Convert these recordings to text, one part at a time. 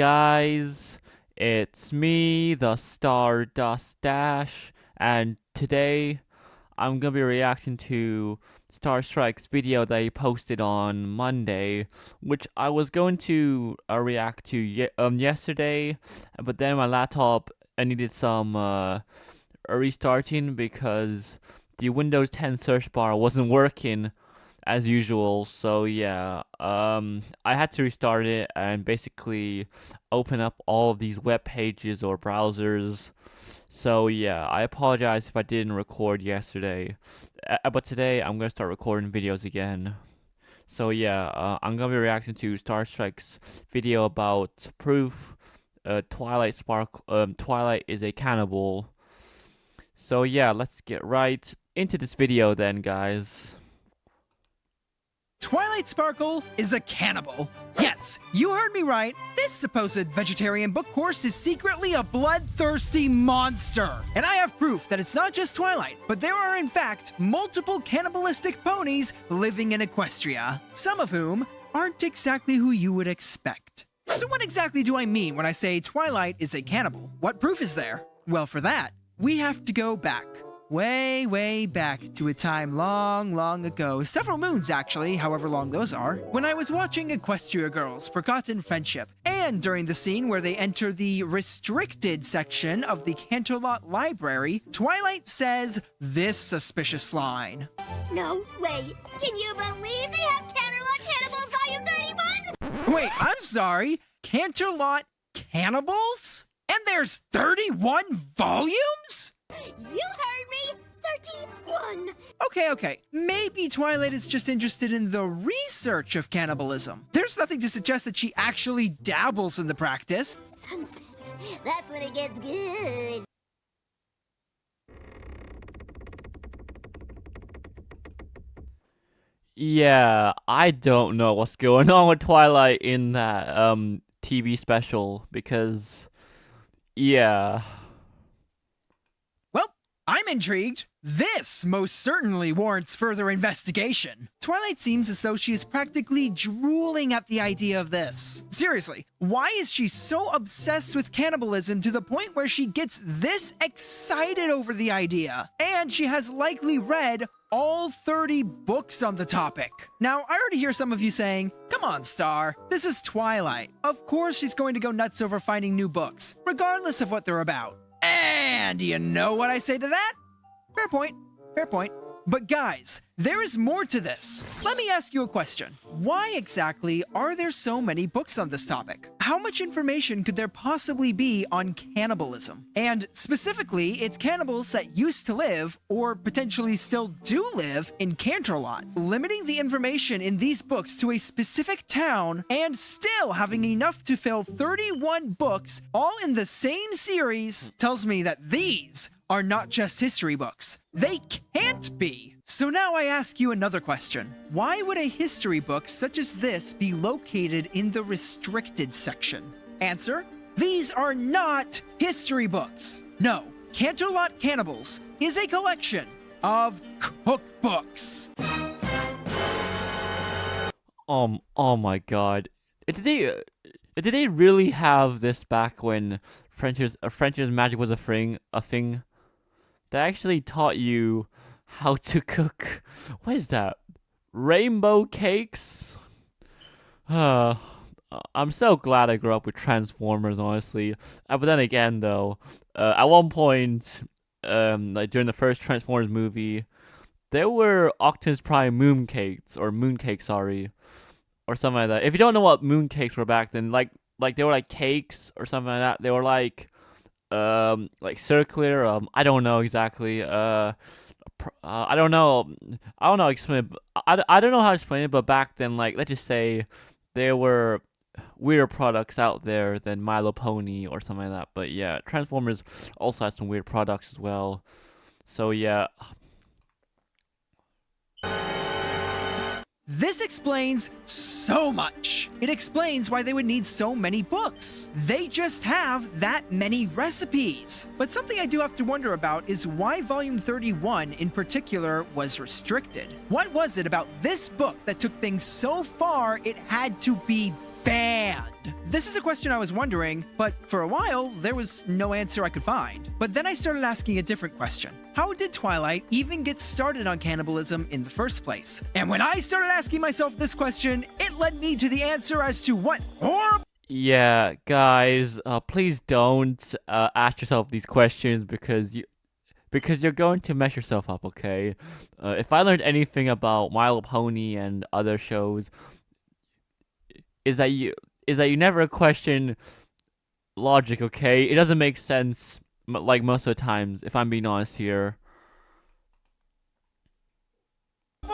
guys, it's me, the Stardust Dash, and today I'm gonna be reacting to Star Strike's video that he posted on Monday, which I was going to react to yesterday, but then my laptop needed some restarting because the Windows 10 search bar wasn't working as usual. So yeah, I had to restart it and basically open up all of these web pages or browsers. So yeah, I apologize if I didn't record yesterday, but today I'm gonna start recording videos again. So yeah, I'm gonna be reacting to Star Strike's video about proof Twilight is a cannibal. So yeah, let's get right into this video then, guys. Twilight Sparkle is a cannibal. Yes, you heard me right. This supposed vegetarian book course is secretly a bloodthirsty monster. And I have proof that it's not just Twilight, but there are in fact multiple cannibalistic ponies living in Equestria, some of whom aren't exactly who you would expect. So what exactly do I mean when I say Twilight is a cannibal? What proof is there? Well, for that, we have to go back. Way back to a time long ago, several moons actually, however long those are, when I was watching Equestria Girls' Forgotten Friendship, and during the scene where they enter the restricted section of the Canterlot Library, Twilight says this suspicious line. No way! Can you believe they have Canterlot Cannibals Volume 31? Wait, I'm sorry, Canterlot Cannibals? And there's 31 volumes? You heard me! 31! Okay. Maybe Twilight is just interested in the research of cannibalism. There's nothing to suggest that she actually dabbles in the practice. Sunset. That's when it gets good. Yeah, I don't know what's going on with Twilight in that TV special because yeah. Well, I'm intrigued. This most certainly warrants further investigation. Twilight seems as though she is practically drooling at the idea of this. Seriously, why is she so obsessed with cannibalism to the point where she gets this excited over the idea? And she has likely read all 30 books on the topic. Now, I already hear some of you saying, come on, Star, this is Twilight. Of course she's going to go nuts over finding new books, regardless of what they're about. And you know what I say to that? Fair point. But guys, there is more to this. Let me ask you a question. Why exactly are there so many books on this topic? How much information could there possibly be on cannibalism? And specifically, it's cannibals that used to live, or potentially still do live, in Canterlot. Limiting the information in these books to a specific town, and still having enough to fill 31 books, all in the same series, tells me that these are not just history books. They can't be. So now I ask you another question. Why would a history book such as this be located in the restricted section? Answer: these are not history books. No, Canterlot Cannibals is a collection of cookbooks. Oh my god. Did they really have this back when French's magic was a thing? They actually taught you how to cook. What is that? Rainbow cakes? I'm so glad I grew up with Transformers, honestly. But then again, though, at one point, like during the first Transformers movie, there were Optimus Prime mooncakes, sorry, or something like that. If you don't know what mooncakes were back then, like they were like cakes or something like that. They were like circular. I don't know exactly. I don't know. I don't know how to explain it. I don't know how to explain it. But back then, like, let's just say there were weirder products out there than Milo Pony or something like that. But yeah, Transformers also has some weird products as well. So yeah. This explains so much. It explains why they would need so many books. They just have that many recipes. But something I do have to wonder about is why Volume 31 in particular was restricted. What was it about this book that took things so far it had to be banned? This is a question I was wondering, but for a while, there was no answer I could find. But then I started asking a different question. How did Twilight even get started on cannibalism in the first place? And when I started asking myself this question, it led me to the answer as to what horrible... Yeah, guys, please don't ask yourself these questions because you're going to mess yourself up, okay? If I learned anything about My Little Pony and other shows, is that you never question logic, okay? It doesn't make sense, like most of the times, if I'm being honest here.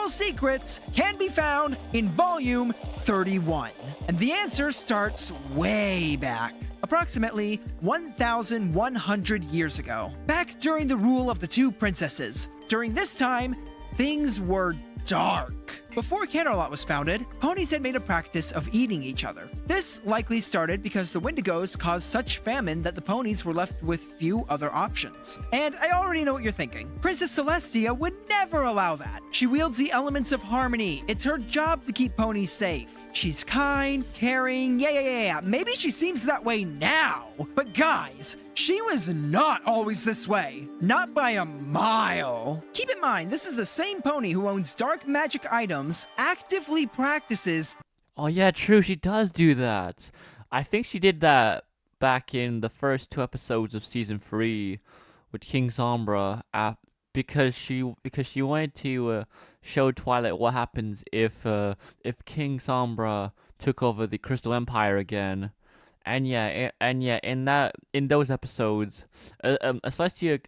Secrets can be found in volume 31. And the answer starts way back, approximately 1,100 years ago, back during the rule of the two princesses. During this time, things were dark. Before Canterlot was founded, ponies had made a practice of eating each other. This likely started because the Wendigos caused such famine that the ponies were left with few other options. And I already know what you're thinking. Princess Celestia would never allow that. She wields the elements of harmony. It's her job to keep ponies safe. She's kind, caring, yeah. Maybe she seems that way now. But guys, she was not always this way. Not by a mile. Keep in mind, this is the same pony who owns dark magic items, actively practices... Oh yeah, true, she does do that. I think she did that back in the first 2 episodes of season 3 with King Sombra, because she wanted to show Twilight what happens if King Sombra took over the Crystal Empire again. And yeah, in those episodes, Celestia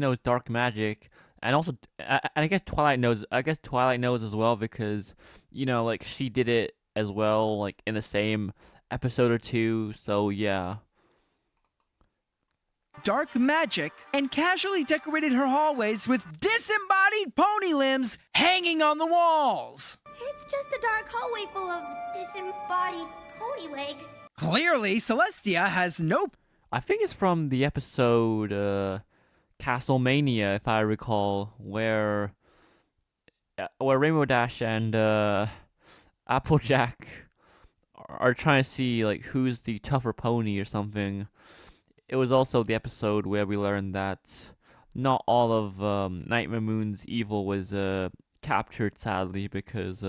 knows dark magic, and also, and I guess Twilight knows. I guess Twilight knows as well because, you know, like she did it as well, like in the same episode or 2. So yeah. Dark magic and casually decorated her hallways with disembodied pony limbs hanging on the walls. It's just a dark hallway full of disembodied pony legs. Clearly, Celestia has no... I think it's from the episode Castlemania, if I recall, where Rainbow Dash and Applejack are trying to see like who's the tougher pony or something. It was also the episode where we learned that not all of Nightmare Moon's evil was captured, sadly, because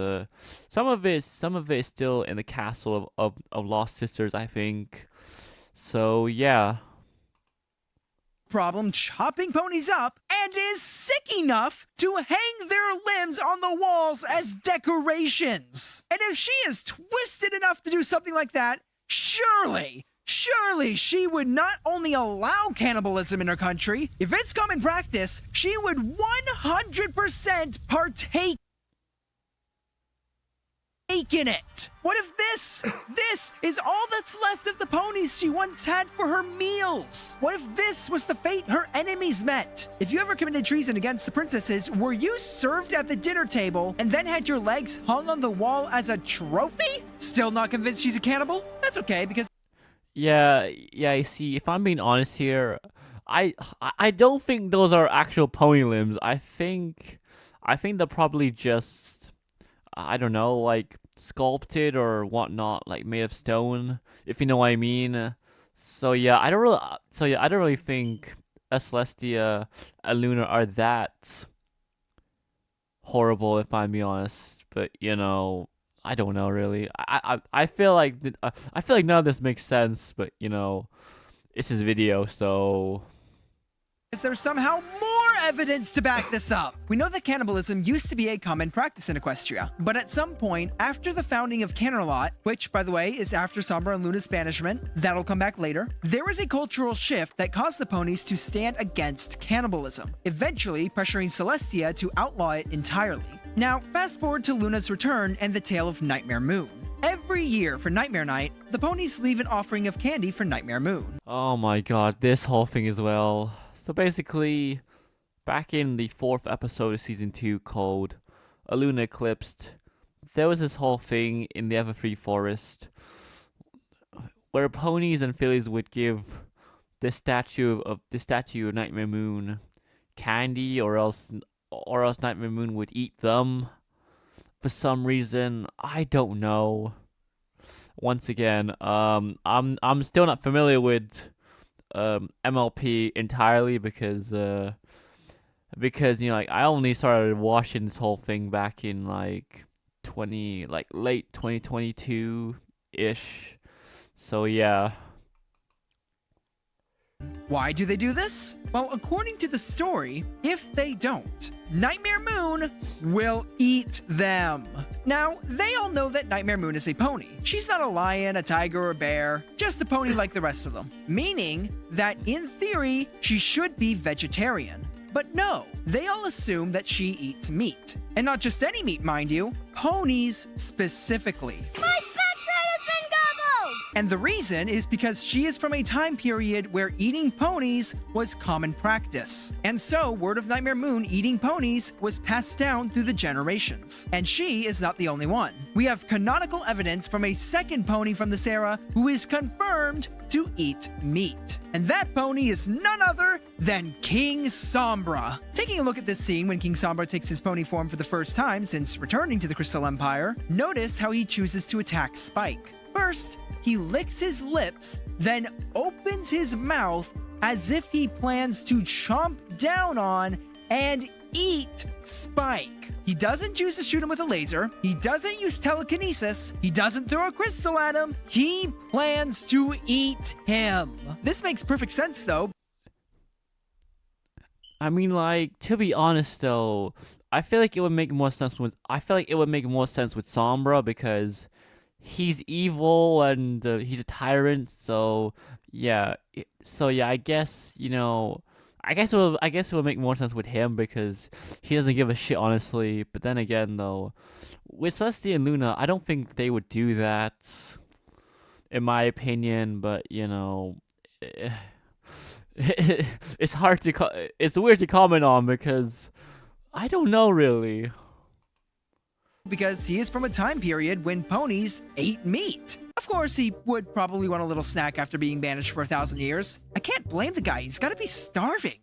some of it is still in the castle of Lost Sisters, I think. So yeah. Problem chopping ponies up and is sick enough to hang their limbs on the walls as decorations. And if she is twisted enough to do something like that, surely she would not only allow cannibalism in her country, if it's common practice, she would 100% partake in it. What if this is all that's left of the ponies she once had for her meals? What if this was the fate her enemies met? If you ever committed treason against the princesses, were you served at the dinner table and then had your legs hung on the wall as a trophy? Still not convinced she's a cannibal? That's okay, because... Yeah, you see, if I'm being honest here, I don't think those are actual pony limbs. I think they're probably just, I don't know, like sculpted or whatnot, like made of stone, if you know what I mean. So yeah, I don't really think Celestia and Luna are that horrible, if I'm being honest. But you know, I don't know really. I feel like none of this makes sense, but you know, it's his video, so. Is there somehow more evidence to back this up? We know that cannibalism used to be a common practice in Equestria, but at some point after the founding of Canterlot, which by the way is after Sombra and Luna's banishment, that'll come back later, there was a cultural shift that caused the ponies to stand against cannibalism, eventually pressuring Celestia to outlaw it entirely. Now, fast forward to Luna's return and the tale of Nightmare Moon. Every year for Nightmare Night, the ponies leave an offering of candy for Nightmare Moon. Oh my god, this whole thing as well. So basically, back in the 4th episode of Season 2 called A Luna Eclipsed, there was this whole thing in the Everfree Forest where ponies and fillies would give the statue of Nightmare Moon candy, or else Nightmare Moon would eat them for some reason. I don't know. once again, I'm still not familiar with MLP entirely because like I only started watching this whole thing back in like late 2022 ish. So yeah. Why do they do this? Well, according to the story, if they don't, Nightmare Moon will eat them. Now, they all know that Nightmare Moon is a pony. She's not a lion, a tiger, or a bear, just a pony like the rest of them. Meaning that, in theory, she should be vegetarian. But no, they all assume that she eats meat. And not just any meat, mind you, ponies specifically. My backside has been gobbled! And the reason is because she is from a time period where eating ponies was common practice. And so, word of Nightmare Moon eating ponies was passed down through the generations. And she is not the only one. We have canonical evidence from a second pony from this era who is confirmed to eat meat. And that pony is none other than King Sombra. Taking a look at this scene when King Sombra takes his pony form for the first time since returning to the Crystal Empire, notice how he chooses to attack Spike. First, he licks his lips, then opens his mouth as if he plans to chomp down on and eat Spike. He doesn't choose to shoot him with a laser. He doesn't use telekinesis. He doesn't throw a crystal at him. He plans to eat him. This makes perfect sense, though. I mean, like, to be honest though, I feel like it would make more sense with Sombra because he's evil and he's a tyrant. So yeah, I guess I guess it would make more sense with him because he doesn't give a shit, honestly. But then again, though, with Celestia and Luna, I don't think they would do that, in my opinion. But it's hard to it's weird to comment on because I don't know really. Because he is from a time period when ponies ate meat. Of course, he would probably want a little snack after being banished for 1,000 years. I can't blame the guy, he's gotta be starving.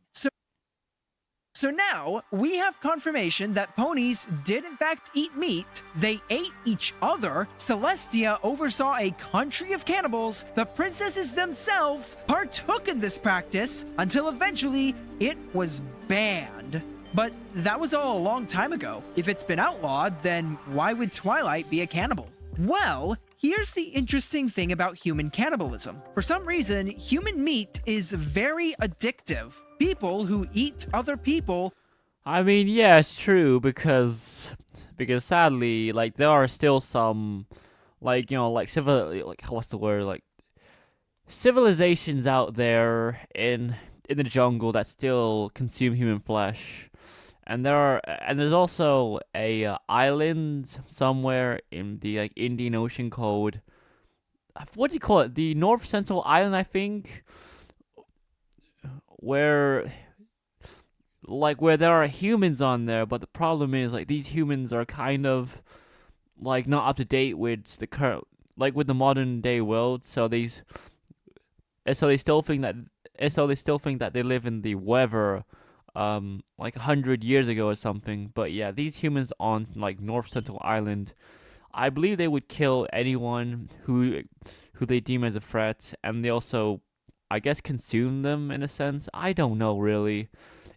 So now, we have confirmation that ponies did in fact eat meat, they ate each other, Celestia oversaw a country of cannibals, the princesses themselves partook in this practice until eventually it was banned. But that was all a long time ago. If it's been outlawed, then why would Twilight be a cannibal? Well, here's the interesting thing about human cannibalism. For some reason, human meat is very addictive. People who eat other people... I mean, yeah, it's true because sadly, like, there are still some, like, what's the word, like, civilizations out there in the jungle that still consume human flesh. And there's also a island somewhere in the like Indian Ocean called, what do you call it? The North Central Island, I think, where there are humans on there, but the problem is like these humans are kind of like not up to date with the current, like with the modern day world, so they still think that they live in the weather like 100 years ago or something. But yeah, these humans on like North Central Island, I believe they would kill anyone who they deem as a threat, and they also, I guess, consume them in a sense. I don't know really.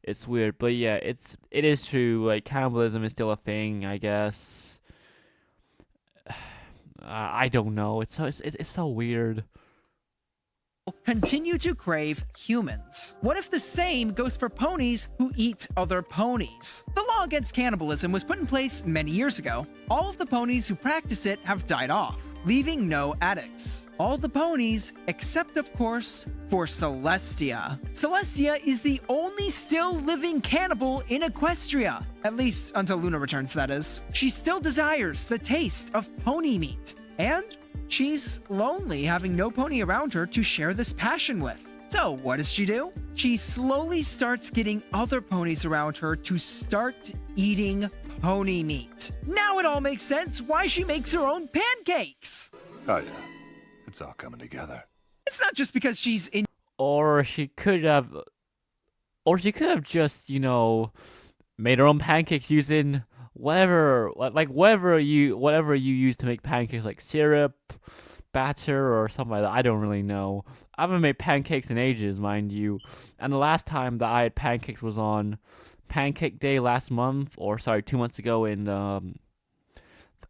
It's weird, but yeah, it is true. Like, cannibalism is still a thing, I guess. I don't know. It's so weird. Continue to crave humans. What if the same goes for ponies who eat other ponies? The law against cannibalism was put in place many years ago. All of the ponies who practice it have died off, leaving no addicts. All the ponies, except of course, for Celestia. Celestia is the only still living cannibal in Equestria. At least until Luna returns, that is. She still desires the taste of pony meat. And she's lonely, having no pony around her to share this passion with. So what does she do? She slowly starts getting other ponies around her to start eating pony meat. Now it all makes sense why she makes her own pancakes. Oh yeah, it's all coming together. It's not just because she's in... Or she could have just, made her own pancakes using whatever you use to make pancakes, like syrup, batter or something like that. I don't really know. I haven't made pancakes in ages, mind you. And the last time that I had pancakes was on Pancake Day last month, or sorry, 2 months ago in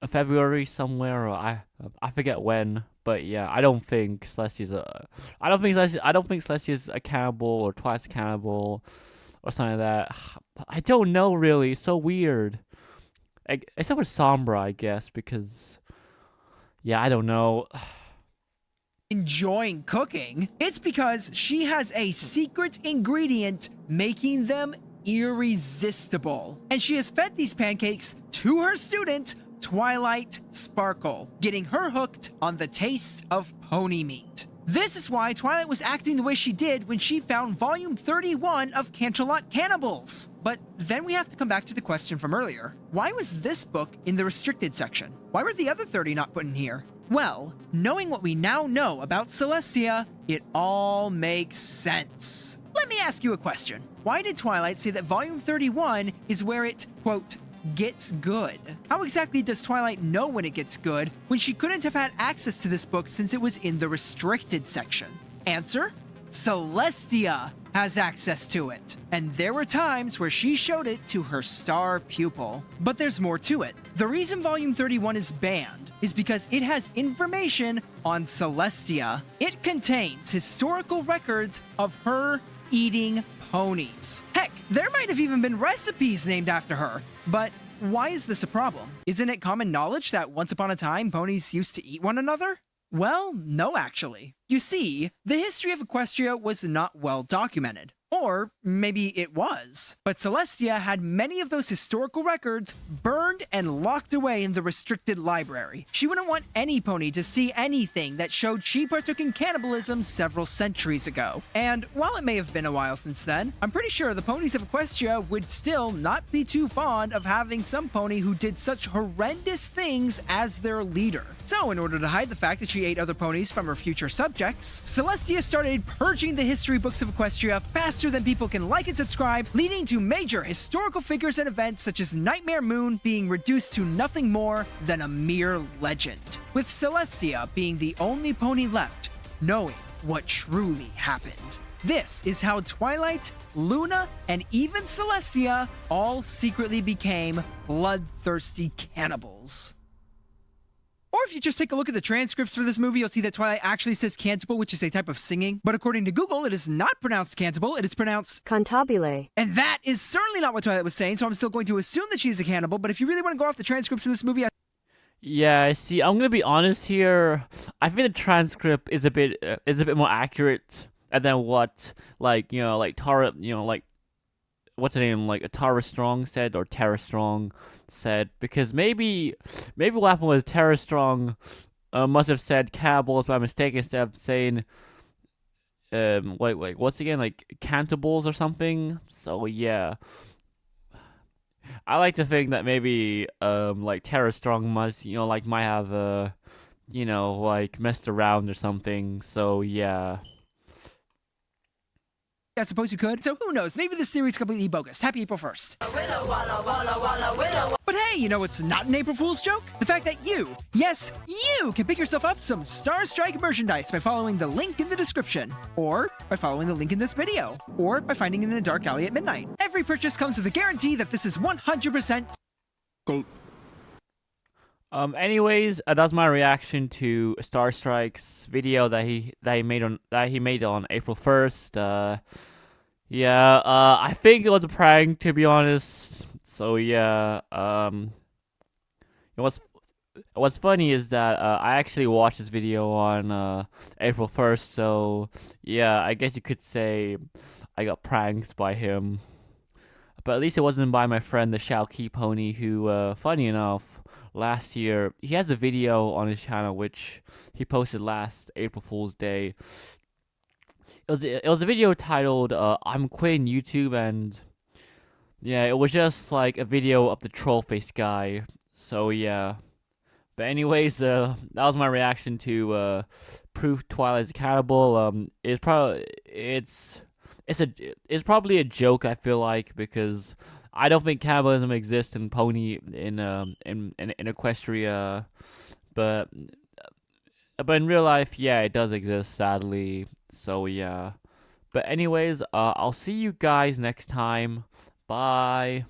February somewhere. Or I forget when. But yeah, I don't think Celestia's I don't think Celestia's a cannibal or Twilight's a cannibal or something like that. I don't know really. It's so weird. Except for Sombra, I guess, because yeah, I don't know. Enjoying cooking, it's because she has a secret ingredient making them irresistible. And she has fed these pancakes to her student, Twilight Sparkle, getting her hooked on the taste of pony meat. This is why Twilight was acting the way she did when she found volume 31 of Canterlot Cannibals. But then we have to come back to the question from earlier. Why was this book in the restricted section? Why were the other 30 not put in here? Well, knowing what we now know about Celestia, it all makes sense. Let me ask you a question. Why did Twilight say that volume 31 is where it, quote, gets good? How exactly does Twilight know when it gets good when she couldn't have had access to this book since it was in the restricted section? Answer: Celestia has access to it, and there were times where she showed it to her star pupil. But there's more to it. The reason volume 31 is banned is because it has information on Celestia. It contains historical records of her eating ponies. Heck, there might have even been recipes named after her. But why is this a problem? Isn't it common knowledge that once upon a time ponies used to eat one another? Well, no actually. You see, the history of Equestria was not well documented. Or maybe it was. But Celestia had many of those historical records burned and locked away in the restricted library. She wouldn't want any pony to see anything that showed she partook in cannibalism several centuries ago. And while it may have been a while since then, I'm pretty sure the ponies of Equestria would still not be too fond of having some pony who did such horrendous things as their leader. So, in order to hide the fact that she ate other ponies from her future subjects, Celestia started purging the history books of Equestria faster than people can like and subscribe, leading to major historical figures and events such as Nightmare Moon being reduced to nothing more than a mere legend, with Celestia being the only pony left knowing what truly happened. This is how Twilight, Luna, and even Celestia all secretly became bloodthirsty cannibals. Or if you just take a look at the transcripts for this movie, you'll see that Twilight actually says Cannibal, which is a type of singing. But according to Google, it is not pronounced Cannibal, it is pronounced Cantabile. And that is certainly not what Twilight was saying, so I'm still going to assume that she's a cannibal. But if you really want to go off the transcripts of this movie, Yeah, see, I'm gonna be honest here. I think the transcript is a bit more accurate than what like Tara, like what's her name, like Tara Strong said, or Tara Strong said, because maybe what happened was Tara Strong must have said cannibals by mistake instead of saying wait, what's again, like cantables or something. So yeah, I like to think that maybe like Tara Strong must might have like messed around or something. So yeah. I suppose you could. So who knows? Maybe this theory is completely bogus. Happy April 1st. But hey, you know what's not an April Fool's joke? The fact that you, yes, you can pick yourself up some Star Strike merchandise by following the link in the description, or by following the link in this video, or by finding it in a dark alley at midnight. Every purchase comes with a guarantee that this is 100% gold. Anyways, that's my reaction to Star Strike's video that he made on April 1st. Yeah, I think it was a prank, to be honest. So yeah, what's funny is that I actually watched this video on April 1st. So yeah, I guess you could say I got pranked by him. But at least it wasn't by my friend the Shaoqi Pony, who, funny enough, last year, he has a video on his channel which he posted last April Fool's Day. It was a video titled I'm quitting YouTube, and yeah, it was just like a video of the troll face guy. So yeah. But anyways, that was my reaction to proof Twilight's cannibal. It's probably a joke, I feel like, because I don't think cannibalism exists in Equestria, but But in real life, yeah, it does exist, sadly. So yeah. But anyways, I'll see you guys next time. Bye.